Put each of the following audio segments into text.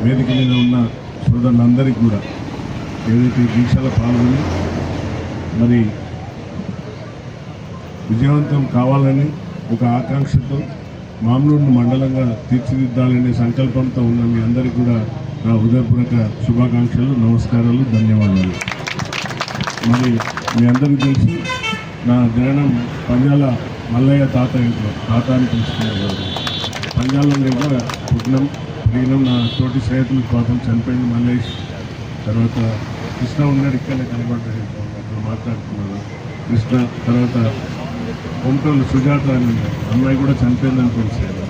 వేదిక మీద ఉన్న సోదరులందరికీ కూడా ఏదైతే దీక్షలో పాల్గొని మరి విజయవంతం కావాలని ఒక ఆకాంక్షతో మామ్నూరును మండలంగా తీర్చిదిద్దాలనే సంకల్పంతో ఉన్న మీ అందరికీ కూడా నా హృదయపూర్వక శుభాకాంక్షలు, నమస్కారాలు, ధన్యవాదాలు. మరి మీ అందరికీ తెలుసు నా జననం పంజాల మల్లయ్య తాత ఇంట్లో, తాత అని తెలుసుకునేవారు. పంజాలలో కూడా పుట్టినం నా తోటి స్నేహితులు పాపం చనిపోయింది మల్లేష్. తర్వాత కృష్ణ ఉన్నాడు, ఇక్కడనే కనబడ్డాడు, అప్పుడు మాట్లాడుతున్నాను. కృష్ణ తర్వాత ఒంటోళ్ళు సుజాత అని అమ్మాయి కూడా చనిపోయిందని తెలిసారు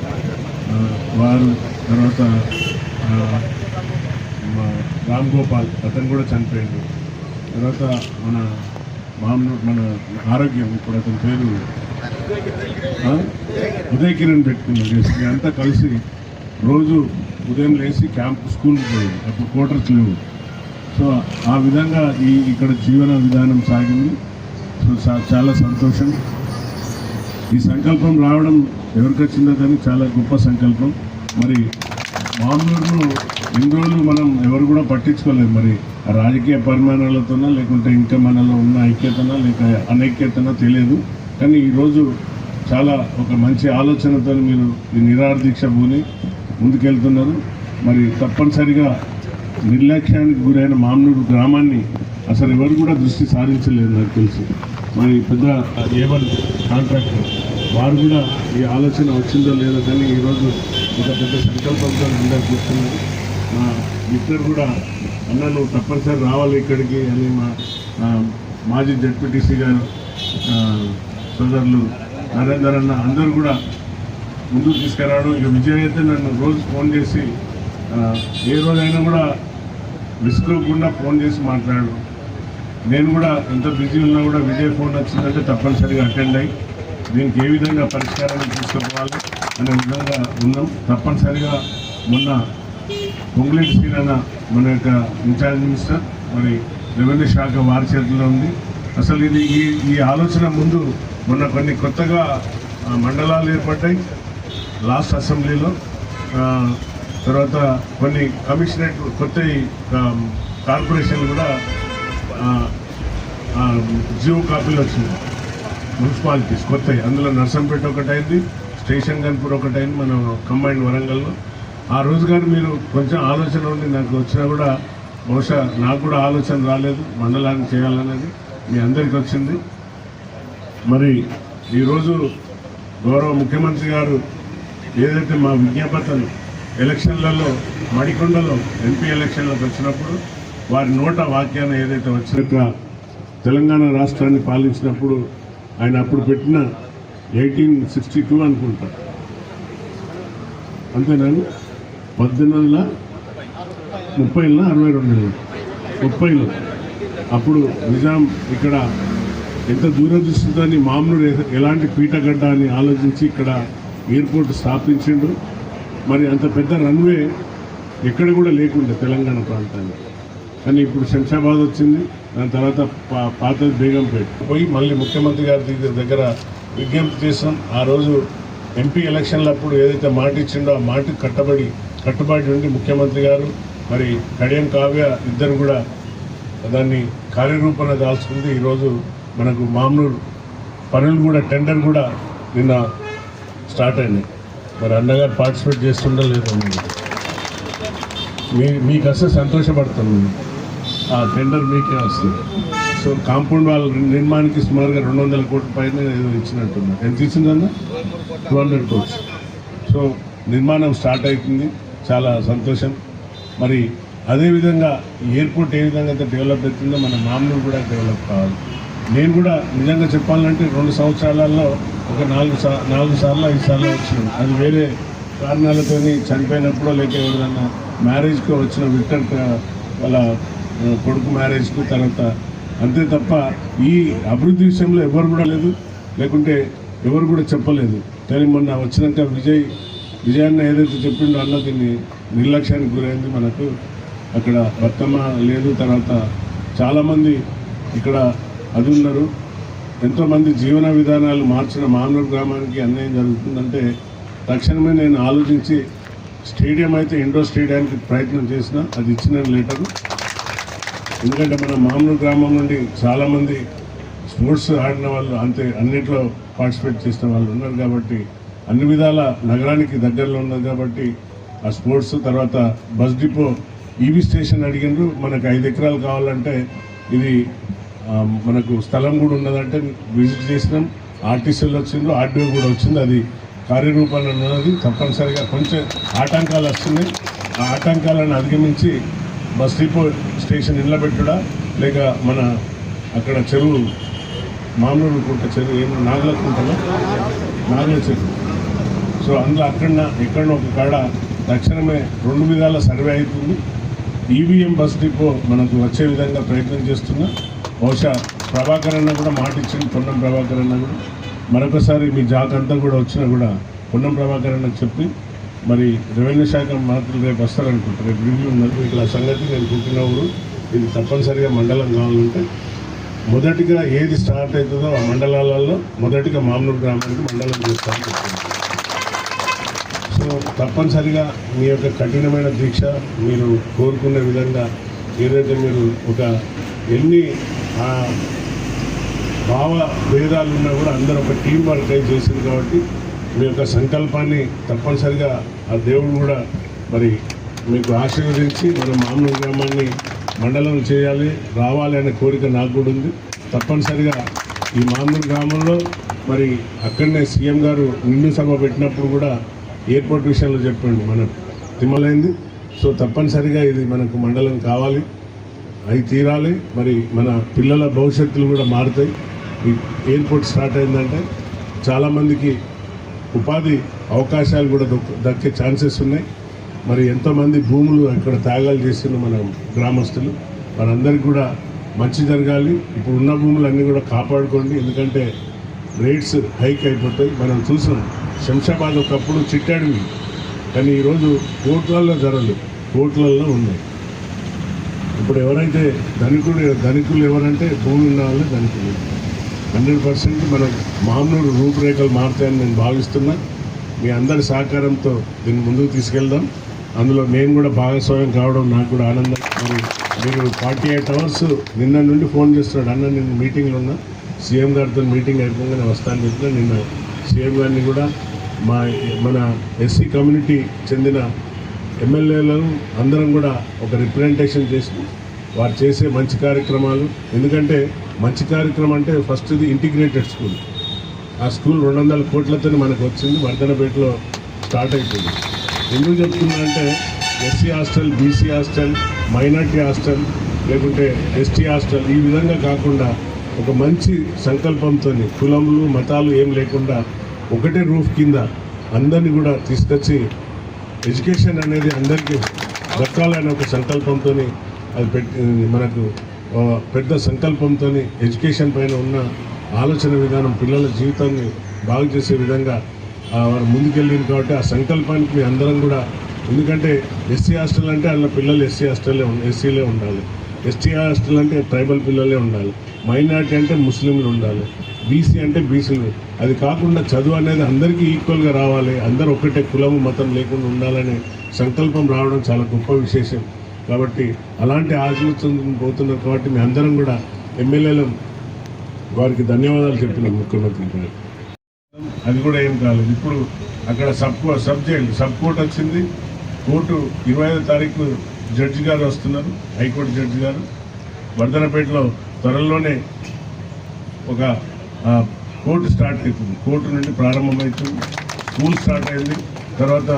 వారు. తర్వాత రామ్ గోపాల్ అతను కూడా చనిపోయాడు. తర్వాత మన ఆరోగ్యం ఇప్పుడు అతని పేరు ఉదయ్ కిరణ్ పెట్టుకున్నాడు. అంతా కలిసి రోజు ఉదయం లేచి స్కూల్కి పోయింది. అప్పుడు క్వార్టర్స్ లేవు. సో ఆ విధంగా ఇక్కడ జీవన విధానం సాగింది. సో చాలా సంతోషం. ఈ సంకల్పం రావడం ఎవరికి వచ్చిందో కానీ చాలా గొప్ప సంకల్పం. మరి మామ్నూరును ఇన్ని రోజులు మనం ఎవరు కూడా పట్టించుకోలేదు. మరి రాజకీయ పరిమాణాలతోనా లేకుంటే ఇంకా మనలో ఉన్న ఐక్యతనా లేక అనైక్యతనా తెలియదు. కానీ ఈరోజు చాలా ఒక మంచి ఆలోచనతో మీరు ఈ నిరాహార దీక్ష భూని ముందుకెళ్తున్నారు. మరి తప్పనిసరిగా నిర్లక్ష్యానికి గురైన మామ్నూరు గ్రామాన్ని అసలు ఎవరు కూడా దృష్టి సారించలేదు నాకు తెలుసు. మరి పెద్ద ఏవన్ కాంట్రాక్టర్ వారు కూడా ఈ ఆలోచన వచ్చిందో లేదో కానీ ఈరోజు ఒక పెద్ద సంకల్పంతో అందరూ కూర్చున్నారు. మా మిత్రుడు కూడా అన్న నువ్వు తప్పనిసరి రావాలి ఇక్కడికి అని మా మాజీ జడ్పీటీసీ గారు సోదరులు నరేందర్ అన్న అందరూ కూడా ముందుకు తీసుకురావడం. ఇక విజయ్ అయితే నన్ను రోజు ఫోన్ చేసి ఏ రోజైనా కూడా విసుక్కోకుండా ఫోన్ చేసి మాట్లాడు. నేను కూడా ఎంత బిజీ ఉన్నా కూడా విజయ్ ఫోన్ వచ్చిందంటే తప్పనిసరిగా అటెండ్ అయ్యి దీనికి ఏ విధంగా పరిష్కారాన్ని తీసుకుపోవాలి అనే విధంగా ఉన్నాం. తప్పనిసరిగా మొన్న పొంగులేటి శ్రీరన్న మన యొక్క ఇన్ఛార్జ్ మినిస్టర్ మరి రెవెన్యూ శాఖ వారి చేతిలో ఉంది. అసలు ఇది ఈ ఆలోచన ముందు మొన్న కొన్ని కొత్తగా మండలాలు ఏర్పడ్డాయి లాస్ట్ అసెంబ్లీలో. తర్వాత కొన్ని కమిషనరేట్ కొత్త కార్పొరేషన్లు కూడా జియో కాపీలు వచ్చింది. మున్సిపాలిటీస్ కొత్తవి, అందులో నర్సంపేట ఒకటైంది, స్టేషన్ గన్పూర్ ఒకటైంది మన కంబైండ్ వరంగల్లో. ఆ రోజు కానీ మీరు కొంచెం ఆలోచన ఉండి నాకు వచ్చినా కూడా బహుశా నాకు కూడా ఆలోచన రాలేదు మండలాన్ని చేయాలనేది, మీ అందరికీ వచ్చింది. మరి ఈరోజు గౌరవ ముఖ్యమంత్రి గారు ఏదైతే మా విజ్ఞాపనలు ఎలక్షన్లలో మడికొండలో ఎంపీ ఎలక్షన్లకు వచ్చినప్పుడు వారి నోట వాక్యాన్ని ఏదైతే వచ్చినాక తెలంగాణ రాష్ట్రాన్ని పాలించినప్పుడు ఆయన అప్పుడు పెట్టిన 1862 అనుకుంటా, అంతేనాని 1830లో 62 అప్పుడు నిజాం ఇక్కడ ఎంత దూరదృష్టితో మామ్నూరు ఎలాంటి పీటగడ్డ అని ఆలోచించి ఇక్కడ ఎయిర్పోర్ట్ స్థాపించిండు. మరి అంత పెద్ద రన్వే ఎక్కడ కూడా లేకుండే తెలంగాణ ప్రాంతానికి. కానీ ఇప్పుడు శంషాబాద్ వచ్చింది, దాని తర్వాత పాత బేగంపేట పోయి మళ్ళీ ముఖ్యమంత్రి గారి దగ్గర విజ్ఞప్తి చేస్తాం. ఆ రోజు ఎంపీ ఎలక్షన్లప్పుడు ఏదైతే మాట ఇచ్చిండో ఆ మాటకు కట్టుబాటు ఉండి ముఖ్యమంత్రి గారు మరి కడియం కావ్య ఇద్దరు కూడా దాన్ని కార్యరూపణ దాల్చుకుంది. ఈరోజు మనకు మామ్నూరు పనులు కూడా టెండర్ కూడా నిన్న స్టార్ట్ అయినాయి. మరి అన్నగారు పార్టిసిపేట్ చేస్తుండో లేదో మీకు వస్తే సంతోషపడుతుంది. ఆ టెండర్ మీకే వస్తుంది. సో కాంపౌండ్ వాళ్ళ నిర్మాణానికి సుమారుగా 200 కోట్ల పైన ఏదో ఇచ్చినట్టున్నారు. ఎంత ఇచ్చిందన్న 200 crores. సో నిర్మాణం స్టార్ట్ అవుతుంది, చాలా సంతోషం. మరి అదేవిధంగా ఎయిర్పోర్ట్ ఏ విధంగా అయితే డెవలప్ అవుతుందో మన మామ్నూరు కూడా డెవలప్ కావాలి. నేను కూడా నిజంగా చెప్పాలంటే 2 సంవత్సరాలలో ఒక 4 సార్లు 5 సార్లు వచ్చినాను. అది వేరే కారణాలతో చనిపోయినప్పుడు లేక ఎవరైనా మ్యారేజ్కి వచ్చిన విక్టర్ వాళ్ళ కొడుకు మ్యారేజ్కు తర్వాత అంతే తప్ప ఈ అభివృద్ధి విషయంలో ఎవరు కూడా లేదు, లేకుంటే ఎవరు కూడా చెప్పలేదు. కానీ మొన్న వచ్చినాక విజయాన్ని ఏదైతే చెప్పిండో అన్న దీన్ని నిర్లక్ష్యానికి గురైంది. మనకు అక్కడ బతుకమ్మ లేదు. తర్వాత చాలామంది ఇక్కడ అది ఉన్నారు. ఎంతోమంది జీవన విధానాలు మార్చిన మామ్నూరు గ్రామానికి అన్యాయం జరుగుతుందంటే తక్షణమే నేను ఆలోచించి స్టేడియం అయితే ఇండోర్ స్టేడియానికి ప్రయత్నం చేసినా అది ఇచ్చిన లెటరు. ఎందుకంటే మన మామూలు గ్రామం నుండి చాలామంది స్పోర్ట్స్ ఆడిన వాళ్ళు అంతే అన్నిట్లో పార్టిసిపేట్ చేసిన వాళ్ళు ఉన్నారు కాబట్టి అన్ని విధాల నగరానికి దగ్గరలో ఉన్నది కాబట్టి ఆ స్పోర్ట్స్ తర్వాత బస్ డిపో ఈవీ స్టేషన్ అడిగినారు. మనకు 5 ఎకరాలు కావాలంటే ఇది మనకు స్థలం కూడా ఉన్నదంటే విజిట్ చేసినాం. ఆర్టీసీలు వచ్చిండ్రు, ఆర్డీఓ కూడా వచ్చింది. అది కార్యరూపాన్ని ఉన్నది. తప్పనిసరిగా కొంచెం ఆటంకాలు వస్తున్నాయి. ఆ ఆటంకాలను అధిగమించి బస్ డిపో స్టేషన్ నిలబెట్టుడా లేక మన అక్కడ చెరువు మామూలు కుంట చెరువు ఏమో నాగల కుంటలో నాగల చెరువు. సో అందులో ఎక్కడో ఒక కాడ తక్షణమే 2 విధాల సర్వే అవుతుంది. ఈవీఎం బస్ డిపో మనకు వచ్చే విధంగా ప్రయత్నం చేస్తున్నా. బహుశా ప్రభాకర్ అన్న కూడా మాట ఇచ్చింది. పొన్నం ప్రభాకర్ అన్న కూడా మరొకసారి మీ జాకంతా కూడా వచ్చినా కూడా పొన్నం ప్రభాకర్ అన్నకు చెప్పి మరి రెవెన్యూ శాఖ మంత్రులు రేపు వస్తారనుకుంటారు. రేపు రివ్యూ ఉన్నది. ఇట్లా సంగతి నేను పుట్టినప్పుడు ఇది తప్పనిసరిగా మండలం కావాలంటే మొదటిగా ఏది స్టార్ట్ అవుతుందో ఆ మండలాలలో మొదటిగా మామూలు గ్రామానికి మండలం చేస్తామని చెప్తుంది. సో తప్పనిసరిగా మీ యొక్క కఠినమైన దీక్ష మీరు కోరుకునే విధంగా ఏదైతే మీరు ఒక ఎన్ని భావ భేదాలు ఉన్నా కూడా అందరూ ఒక టీం వర్క్ అయి చేసింది కాబట్టి మీ యొక్క సంకల్పాన్ని తప్పనిసరిగా ఆ దేవుడు కూడా మరి మీకు ఆశీర్వదించి మన మామూలు గ్రామాన్ని మండలం చేయాలి రావాలి అనే కోరిక నాకు కూడా ఉంది. తప్పనిసరిగా ఈ మామూలు గ్రామంలో మరి అక్కడనే సీఎం గారు నిండు సభ పెట్టినప్పుడు కూడా ఎయిర్పోర్ట్ విషయంలో చెప్పండి మన తిమ్మలైంది. సో తప్పనిసరిగా ఇది మనకు మండలం కావాలి, అవి తీరాలి. మరి మన పిల్లల భవిష్యత్తులు కూడా మారుతాయి. ఈ ఎయిర్పోర్ట్ స్టార్ట్ అయిందంటే చాలామందికి ఉపాధి అవకాశాలు కూడా దక్కే ఛాన్సెస్ ఉన్నాయి. మరి ఎంతోమంది భూములు అక్కడ త్యాగాలు చేసిన మన గ్రామస్తులు మనందరికీ కూడా మంచి జరగాలి. ఇప్పుడు ఉన్న భూములు అన్నీ కూడా కాపాడుకోండి. ఎందుకంటే రేట్స్ హైక్ అయిపోతాయి. మనం చూసాం శంషాబాద్ ఒకప్పుడు చిట్టడివి, కానీ ఈరోజు కోట్లల్లో ధరలు కోట్లల్లో ఉన్నాయి. ఇప్పుడు ఎవరైతే ధనికులు ఎవరంటే భూమి ఉన్న వాళ్ళే ధనికులు. 100% మన మామూలు రూపురేఖలు మారుతాయని నేను భావిస్తున్నా. మీ అందరి సహకారంతో దీన్ని ముందుకు తీసుకెళ్దాం. అందులో నేను కూడా భాగస్వామ్యం కావడం నాకు కూడా ఆనందం. మరి మీరు 48 అవర్స్ నిన్న నుండి ఫోన్ చేస్తున్నాడు. అన్న నేను మీటింగ్లో ఉన్నా, సీఎం గారితో మీటింగ్ అయిపోగానే వస్తాను చెప్పిన. నిన్న సీఎం గారిని కూడా మన ఎస్సీ కమ్యూనిటీ చెందిన ఎమ్మెల్యేలను అందరం కూడా ఒక రిప్రజెంటేషన్ చేసి వారు చేసే మంచి కార్యక్రమాలు. ఎందుకంటే మంచి కార్యక్రమం అంటే ఫస్ట్ ఇది ఇంటిగ్రేటెడ్ స్కూల్. ఆ స్కూల్ 200 కోట్లతో మనకు వచ్చింది. వర్ధనపేటలో స్టార్ట్ అయిపోయింది. ఎందుకు చెప్తున్నా అంటే SC hostel, BC hostel, minority hostel, లేకుంటే ఎస్టీ హాస్టల్ ఈ విధంగా కాకుండా ఒక మంచి సంకల్పంతో కులములు మతాలు ఏం లేకుండా ఒకటే రూఫ్ కింద అందరినీ కూడా తీసుకొచ్చి ఎడ్యుకేషన్ అనేది అందరికీ దక్కాలనే ఒక సంకల్పంతో అది మనకు పెద్ద సంకల్పంతో ఎడ్యుకేషన్ పైన ఉన్న ఆలోచన విధానం పిల్లల జీవితాన్ని బాగు చేసే విధంగా వారు ముందుకెళ్ళింది. కాబట్టి ఆ సంకల్పానికి మీ అందరం కూడా, ఎందుకంటే ఎస్సీ హాస్టల్ అంటే అందులో పిల్లలు ఎస్సీలే ఉండాలి, ఎస్టీ హాస్టల్ అంటే ట్రైబల్ పిల్లలే ఉండాలి, మైనార్టీ అంటే ముస్లింలు ఉండాలి, బీసీ అంటే బీసీలు. అది కాకుండా చదువు అనేది అందరికీ ఈక్వల్గా రావాలి, అందరూ ఒకటే కులము మతం లేకుండా ఉండాలనే సంకల్పం రావడం చాలా గొప్ప విశేషం. కాబట్టి అలాంటి ఆలోచన పోతున్నారు. కాబట్టి మీ అందరం కూడా ఎమ్మెల్యేలు వారికి ధన్యవాదాలు చెప్పినాం ముఖ్యమంత్రి గారు. అది కూడా ఏం కాలేదు. ఇప్పుడు అక్కడ సబ్ కోర్టు వచ్చింది. కోర్టు 25వ తారీఖు జడ్జి గారు వస్తున్నారు, హైకోర్టు జడ్జి గారు. వర్ధనపేటలో త్వరలోనే ఒక కోర్టు స్టార్ట్ అవుతుంది. కోర్టు నుండి ప్రారంభమవుతుంది. స్కూల్ స్టార్ట్ అయింది. తర్వాత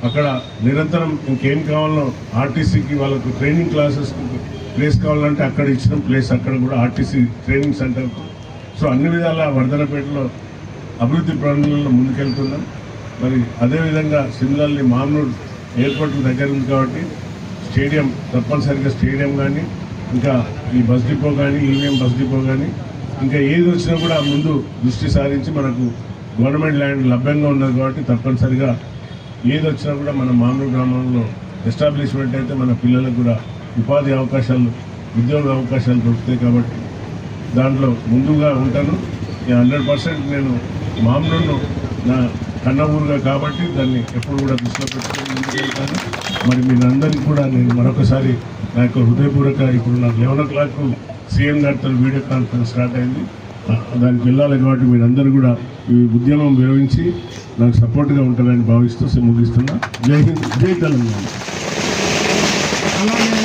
అక్కడ నిరంతరం ఇంకేం కావాలో ఆర్టీసీకి వాళ్ళకు ట్రైనింగ్ క్లాసెస్కి ప్లేస్ కావాలంటే అక్కడ ఇచ్చిన ప్లేస్ అక్కడ కూడా ఆర్టీసీ ట్రైనింగ్ సెంటర్. సో అన్ని విధాల వర్ధనపేటలో అభివృద్ధి పనులలో ముందుకెళ్తున్నాం. మరి అదేవిధంగా సిమిలర్లీ మామూలు ఎయిర్పోర్ట్ దగ్గర ఉంది కాబట్టి స్టేడియం తప్పనిసరిగా స్టేడియం కానీ, ఇంకా ఈ బస్ డిపో కానీ, ఈవీఎం బస్ డిపో కానీ, ఇంకా ఏది వచ్చినా కూడా ముందు దృష్టి సారించి మనకు గవర్నమెంట్ ల్యాండ్ లభ్యంగా ఉన్నది కాబట్టి తప్పనిసరిగా ఏది వచ్చినా కూడా మన మామూలు గ్రామంలో ఎస్టాబ్లిష్మెంట్ అయితే మన పిల్లలకు కూడా ఉపాధి అవకాశాలు, ఉద్యోగ అవకాశాలు దొరుకుతాయి. కాబట్టి దాంట్లో ముందుగా ఉంటాను. 100% నేను మామూలు నా కన్న ఊరుగా కాబట్టి దాన్ని ఎప్పుడు కూడా దృష్టిలో పెట్టుకొని ముందుకు వెళ్తాను. మరి మీరందరికీ కూడా నేను మరొకసారి నా యొక్క హృదయపూర్వక, ఇప్పుడు నాకు 11 o'clock సీఎం గారితో వీడియో కాన్ఫరెన్స్ స్టార్ట్ అయింది, దానికి వెళ్ళాలి కాబట్టి మీరందరూ కూడా ఈ ఉద్యమం విరమించి నాకు సపోర్ట్గా ఉంటారని భావిస్తూ ముగిస్తున్నా. జై హింద్, జై తెలంగాణ. అలాగే